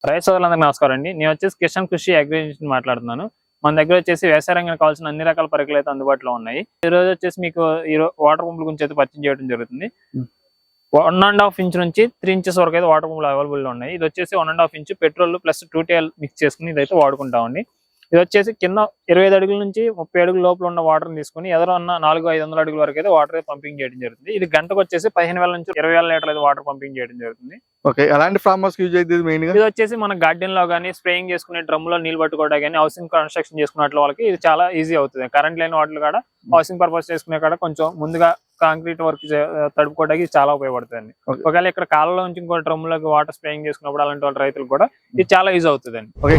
రైతు సోదరులందరికీ నమస్కారం అండి. నేను వచ్చేసి కిషన్ కృషి అగ్రికల్చర్ మాట్లాడుతున్నాను. మన దగ్గర వచ్చేసి వ్యవసాయ రంగానికి కావాల్సిన అన్ని రకాల పరికరాలు అయితే అందుబాటులో ఉన్నాయి. ఈ రోజు వచ్చేసి మీకు ఈ వాటర్ పంపుల గురించి అయితే పరిచయం చేయడం జరుగుతుంది. 1.5 ఇంచ్ నుంచి 3 ఇంచెస్ వరకు అయితే వాటర్ పంపులు అవైలబుల్ ఉన్నాయి. ఇది వచ్చేసి 1.5 inch petrol plus 2TL mix చేసుకుని ఇదైతే వాడుకుంటామండి. ఇది వచ్చేసి కింద 25 అడుగుల నుంచి 30 అడుగుల లోపల ఉన్న వాటర్ తీసుకుని ఎదురున్న 400-500 అడుగుల వరకు అయితే వాటర్ పంపింగ్ చేయడం జరుగుతుంది. ఇది గంటకు వచ్చేసి 15,000 నుంచి 20,000 లీటర్లు అయితే వాటర్ పంపింగ్ చేయడం జరుగుతుంది. ఓకే, ఎలాంటి ఫార్మర్స్ యూజ్ అవుతుంది మెయిన్ గా? ఇది వచ్చేసి మన గార్డెన్ లో గానీ స్ప్రేయింగ్ చేసుకునే డ్రమ్ లో నీళ్ళు పట్టుకోవడం కానీ హౌసింగ్ కన్స్ట్రక్షన్ చేసుకున్నట్లు వాళ్ళకి ఇది చాలా ఈజీ అవుతుంది. కరెంట్ లేని వాటిలో కూడా హౌసింగ్ పర్పస్ చేసుకునే కాడ కొంచెం ముందుగా కాంక్రీట్ వర్క్ తడుపుకోవడానికి చాలా ఉపయోగపడుతుంది. ఒకవేళ ఇక్కడ కాలంలో నుంచి ఇంకో డ్రమ్ లోకి వాటర్ స్ప్రేయింగ్ చేసుకున్నప్పుడు అలాంటి వాళ్ళ రైతులకు కూడా ఇది చాలా యూజ్ అవుతుంది.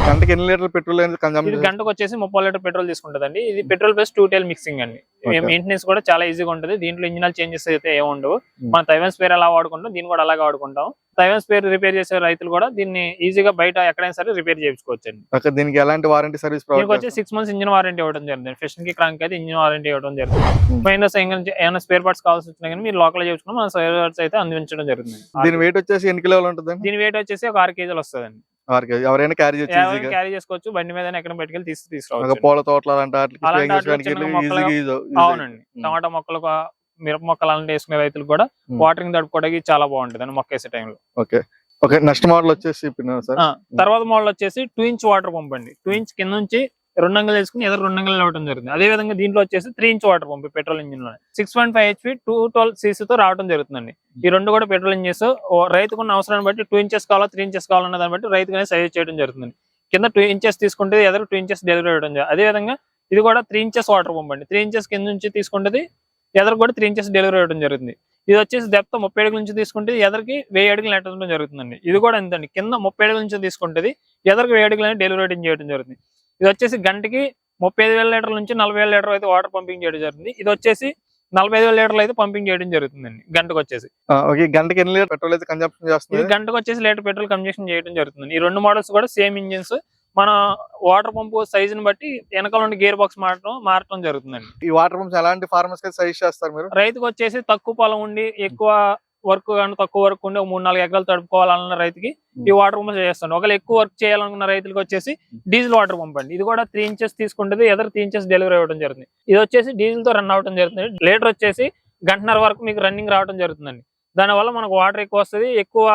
గంటకి ఎన్ని లీటర్ పెట్రోల్? ఇది గంటకు వచ్చేసి 30 లీటర్ పెట్రోల్ తీసుకుంటదండి. ఇది పెట్రోల్ ప్లస్ 2TL మిక్సింగ్ అండి. మెయింటెనెన్స్ కూడా చాలా ఈజీగా ఉంటుంది. దీంట్లో ఇంజినల్ చేంజెస్ అయితే ఏమి ఉండవు. మన తైవాన్ స్పేర్ ఎలా వాడుకుంటాం దీన్ని కూడా అలాగే వాడుకుంటాం. తైవాన్ స్పేర్ రిపేర్ చేసే రైతులు కూడా దీన్ని ఈజీగా బయట ఎక్కడైనా సరే రిపేర్ చేయించుకోవచ్చు అండి. దీనికి ఎలాంటి వారంటీ సర్వీస్? దీనికి వచ్చి 6 months ఇంజిన్ వారంటీ ఇవ్వడం జరుగుతుంది. ఫిషన్ కి క్రాంక్ అయితే ఇంజిన్ వారంటీ ఇవ్వడం జరుగుతుంది. మైనస్ ఏమైనా స్పేర్ పార్ట్స్ కావాల్సి వచ్చినా కానీ మీరు లోకల్ చేసుకుని మన స్పేర్ పార్ట్స్ అయితే అందించడం జరుగుతుంది. దీని వెయిట్ వచ్చేసి ఎన్ని కిలోలు ఉంటుంది? దీని వెయిట్ వచ్చేసి ఒక 6 kgs వస్తుందండి. ఎవరైనా క్యారీ చేసుకోవచ్చు. బండి మీద ఎక్కడ పెట్టుకెళ్ళి తీసుకురావచ్చు. పూల తోటలు అవునండి. టమాటా మొక్కలు మిరప మొక్కలు అలాంటి వేసుకునే రైతులు కూడా వాటరింగ్ తడుపుకోవడానికి చాలా బాగుంటుంది అండి మొక్క వేసే టైంలో. ఓకే, నెక్స్ట్ మోడల్ వచ్చేసి తర్వాత మోడల్ వచ్చేసి 2 ఇంచ్ వాటర్ పంప్ అండి. 2 ఇంచ్ కింద నుంచి 2 అంగలు వేసుకుని ఎదురు 2 అంగలు ఇవ్వడం జరిగింది. అదే విధంగా దీంట్లో వచ్చేసి 3 inch water pump petrol engine లో 6.5 HP 212 cc తో రావడం జరుగుతుందండి. ఈ రెండు కూడా పెట్రోల్ ఇంజిన్స్ రైతుకున్న అవసరాన్ని బట్టి 2 ఇంచెస్ కావాలా 3 ఇంచెస్ కావాలన్న దాన్ని బట్టి రైతుగానే సజెస్ట్ చేయడం జరుగుతుంది. కింద 2 ఇంచెస్ తీసుకుంటే ఎదురు 2 ఇంచెస్ డెలివరీ ఇవ్వడం జరుగుతుంది. అదే విధంగా ఇది కూడా 3 ఇంచెస్ వాటర్ పంప్ అండి. 3 ఇంచెస్ కింద నుంచి తీసుకుంటే ఎదరు కూడా 3 ఇంచెస్ డెలివరీ ఇవ్వడం జరుగుతుంది. ఇది వచ్చేసి డెప్త్ 30 అడుగుల నుంచి తీసుకుంటే ఎదరికి 1000 అడుగులు నెట్టడం జరుగుతుందండి. ఇది కూడా ఎంతండి, కింద 30 అడుగుల నుంచి తీసుకుంటే ఎదరికి 1000 అడుగులు డెలివరీ చేయడం జరుగుతుంది. ఇది వచ్చేసి గంటకి 35,000 లీటర్ల నుంచి 40,000 లీటర్ అయితే వాటర్ పంపింగ్ చేయడం జరుగుతుంది. ఇది వచ్చేసి 45,000 లీటర్లు అయితే పంపింగ్ చేయడం జరుగుతుందండి గంటకు వచ్చేసి. గంటకి ఎన్ని లీటర్ పెట్రోల్ అయితే కన్జంప్షన్ చేస్తుంది? ఇది గంటకు వచ్చేసి లీటర్ పెట్రోల్ కన్జంప్షన్ చేయడం జరుగుతుంది. ఈ రెండు మోడల్స్ కూడా సేమ్ ఇంజిన్స్. మన వాటర్ పంపు సైజుని బట్టి వెనకాల నుండి గేర్ బాక్స్ మారటం జరుగుతుందండి. ఈ వాటర్ పంప్స్ ఎలాంటి ఫార్మర్స్ కి సజెస్ట్ చేస్తారు మీరు? రైతుకు వచ్చేసి తక్కువ పొలం ఉండి ఎక్కువ వర్క్ కానీ తక్కువ వర్క్ ఉండి 3-4 ఎకరాలు తడుపుకోవాలన్న రైతుకి ఈ వాటర్ పంప్ చేస్తాను. ఒకవేళ ఎక్కువ వర్క్ చేయాలనుకున్న రైతులకు వచ్చేసి డీజిల్ వాటర్ పంప్ అండి. ఇది కూడా 3 ఇంచెస్ తీసుకుంటుంది, ఎదురు 3 ఇంచెస్ డెలివరీ అవ్వడం జరుగుతుంది. ఇది వచ్చేసి డీజిల్ తో రన్ అవడం జరుగుతుంది. లీటర్ వచ్చేసి గంటన్నర వరకు మీకు రన్నింగ్ రావడం జరుగుతుందండి. దానివల్ల మనకు వాటర్ ఎక్కువ వస్తుంది. ఎక్కువ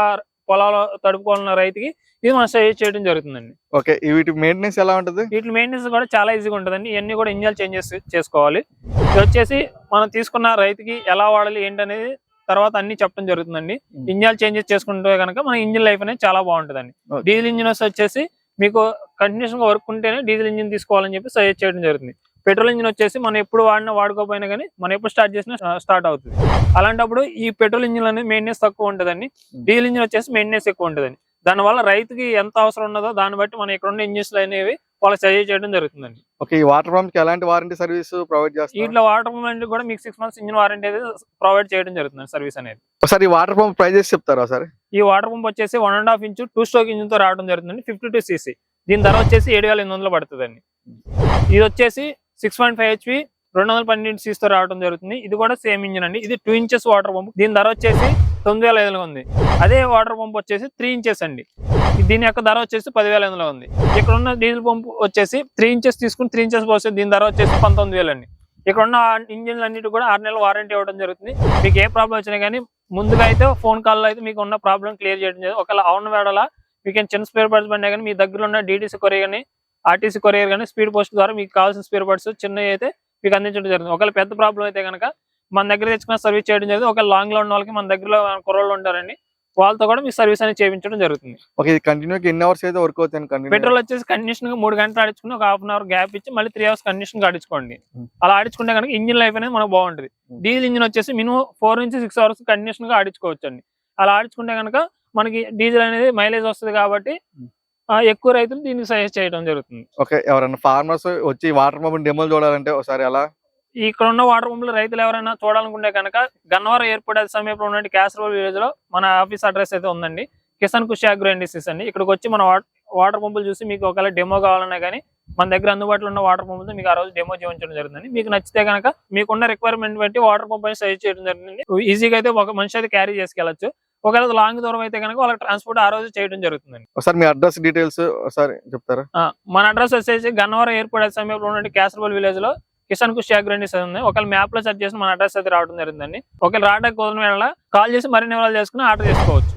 పొలాలు తడుపుకోవాలన్న రైతుకి ఇది మనం సజెస్ట్ చేయడం జరుగుతుందండి. ఓకే, వీటి మెయింటెనెన్స్ ఎలా ఉంటుంది? వీటి మెయింటెనెన్స్ కూడా చాలా ఈజీగా ఉంటుందండి. ఇవన్నీ కూడా ఇంజిన్ చేంజెస్ చేసుకోవాలి. ఇది వచ్చేసి మనం తీసుకున్న రైతుకి ఎలా వాడాలి ఏంటనేది తర్వాత అన్ని చెప్పడం జరుగుతుందండి. ఇంజిన్ చేంజెస్ చేసుకుంటే కనుక మన ఇంజిన్ లైఫ్ అనేది చాలా బాగుంటుందండి. డీజిల్ ఇంజిన్ వచ్చేసి మీకు కంటిన్యూషన్ గా వర్క్ ఉంటేనే డీజిల్ ఇంజిన్ తీసుకోవాలని చెప్పి సజెస్ట్ చేయడం జరుగుతుంది. పెట్రోల్ ఇంజిన్ వచ్చేసి మనం ఎప్పుడు వాడుకోపోయినా కానీ మనం ఎప్పుడు స్టార్ట్ చేసినా స్టార్ట్ అవుతుంది. అలాంటప్పుడు ఈ పెట్రోల్ ఇంజిన్ అనేది మెయింటెనెన్స్ తక్కువ ఉంటుందండి. డీజిల్ ఇంజిన్ వచ్చేసి మెయింటెనెన్స్ ఎక్కువ ఉంటుందండి. దానివల్ల రైతుకి ఎంత అవసరం ఉన్నదో దాన్ని బట్టి మనం ఇక్కడ ఉన్న ఇంజిన్స్ అనేవి వాళ్ళకి సజెస్ట్ చేయడం జరుగుతుందండి. ఓకే, ఈ వాటర్ పంప్ కి ఎలాంటి వారంటీ సర్వీస్ ప్రొవైడ్ చేస్తారు? ఇట్లా వాటర్ పంప్ కూడా మీకు 6 months ఇంజిన్ వారంటీ అనేది ప్రొవైడ్ చేయడం జరుగుతుంది సర్వీస్ అనేది. ఒకసారి ఈ వాటర్ పంప్ ప్రైజెస్ చెప్తారా సార్? ఈ వాటర్ పంప్ వచ్చేసి 1.5 ఇంచ్ 2 స్ట్రోక్ ఇంజిన్ తో రావడం జరుగుతుంది. 52 cc. దీని ధర వచ్చేసి 7,800 పడుతుందండి. ఇది వచ్చేసి 6.5 HP 212 cc తో రావడం జరుగుతుంది. ఇది కూడా సేమ్ ఇంజిన్ అండి. ఇది 2 ఇంచెస్ వాటర్ పంప్. దీని ధర వచ్చేసి 9,500 ఉంది. అదే వాటర్ పంప్ వచ్చేసి 3 ఇంచెస్ అండి. దీని యొక్క ధర వచ్చేసి 10,500 ఉంది. ఇక్కడ ఉన్న డీజిల్ పంప్ వచ్చేసి 3 ఇంచెస్ తీసుకుని 3 ఇంచెస్ పోస్తే దీని ధర వచ్చేసి 19,000 అండి. ఇక్కడ ఉన్న ఇంజిన్లు అన్నిటి కూడా 6 నెలల వారంటీ ఇవ్వడం జరుగుతుంది. మీకు ఏ ప్రాబ్లం వచ్చినా కానీ ముందుగా అయితే ఫోన్ కాల్లో అయితే మీకు ఉన్న ప్రాబ్లం క్లియర్ చేయడం జరుగుతుంది. ఒకవేళ అవును వేళ మీకు చిన్న స్పేర్ పార్ట్స్ బండి కానీ మీ దగ్గర ఉన్న DTC కొరియర్ కానీ RTC కొరియర్ కానీ స్పీడ్ పోస్ట్ ద్వారా మీకు కావాల్సిన స్పేర్ పార్ట్స్ చిన్నవి అయితే మీకు అందించడం జరుగుతుంది. ఒకవేళ పెద్ద ప్రాబ్లం అయితే కనుక మన దగ్గర తెచ్చుకున్న సర్వీస్ చేయడం జరుగుతుంది. ఒకవేళ లాంగ్ లో ఉన్న వాళ్ళకి మన దగ్గరలో కుర్రోళ్ళు ఉంటారండి, వాళ్ళతో కూడా మీ సర్వీస్ అనేది చేయించడం జరుగుతుంది. ఓకే, కంటిన్యూ ఎన్ని అవర్స్ అయితే వర్క్ అవుతుంది? పెట్రోల్ వచ్చేసి కండిషన్ గా 3 గంటలు ఆడించుకుని ఒక ½ అవర్ గ్యాప్ ఇచ్చి మళ్ళీ 3 hours కండిషన్ గా ఆడించుకోండి. అలా ఆడించుకుంటే కనుక ఇంజిన్ లైఫ్ అనేది మనకు బాగుంటుంది. డీజిల్ ఇంజిన్ వచ్చేసి మినిమం 4 నుంచి 6 hours కండిషన్ గా ఆడించుకోవచ్చు అండి. అలా ఆడించుకుంటే కనుక మనకి డీజిల్ అనేది మైలేజ్ వస్తుంది కాబట్టి ఎక్కువ రైతులు దీనికి సజెస్ట్ చేయడం జరుగుతుంది. ఓకే, ఎవరైనా ఫార్మర్స్ వచ్చి వాటర్ పంప్ డెమోలు చూడాలంటే ఒకసారి ఎలా? ఇక్కడ ఉన్న వాటర్ పంపులు రైతులు ఎవరైనా చూడాలనుకుంటే కనుక గన్నవరం ఎయిర్పోర్ట్ సమీపంలో ఉన్న క్యాసరోల్ విలేజ్ లో మన ఆఫీస్ అడ్రస్ అయితే ఉందండి. కిషన్ కృషి అగ్రో ఇండస్ట్రీస్ అండి. ఇక్కడికి వచ్చి మన వాటర్ పంపులు చూసి మీకు ఒకవేళ డెమో కావాలన్నా కానీ మన దగ్గర అందుబాటులో ఉన్న వాటర్ పంపులతో మీకు ఆ రోజు డెమో చేయించడం జరుగుతుంది. మీకు నచ్చితే కనుక మీకున్న రిక్వైర్మెంట్ బట్టి వాటర్ పంప్ అని సజెస్ట్ చేయడం జరుగుతుంది. ఈజీగా అయితే ఒక మనిషి అయితే క్యారీ చేసుకెళ్ళచ్చు. ఒకవేళ లాంగ్ దూరం అయితే కనుక వాళ్ళకి ట్రాన్స్పోర్ట్ ఆ రోజు చేయడం జరుగుతుందండి. ఒకసారి మీ అడ్రస్ డీటెయిల్స్ ఒకసారి చెప్తారా? మన అడ్రస్ వచ్చేసి గన్నవరం ఎయిర్పోర్ట్ సమీపంలో ఉన్న క్యాసర్బల్ విలేజ్ లో కిసాన్ కుష్ అగ్రండీస్ ఉంది. ఒకవేళ మ్యాప్ లో సెర్చ్ చేసి మన అడ్రస్ అయితే రావడం జరిగిందండి. ఒకవేళ రావడానికి కుదరని వేళ కాల్ చేసి మరిన్ని వివరాలు చేసుకుని ఆర్డర్ చేసుకోవచ్చు.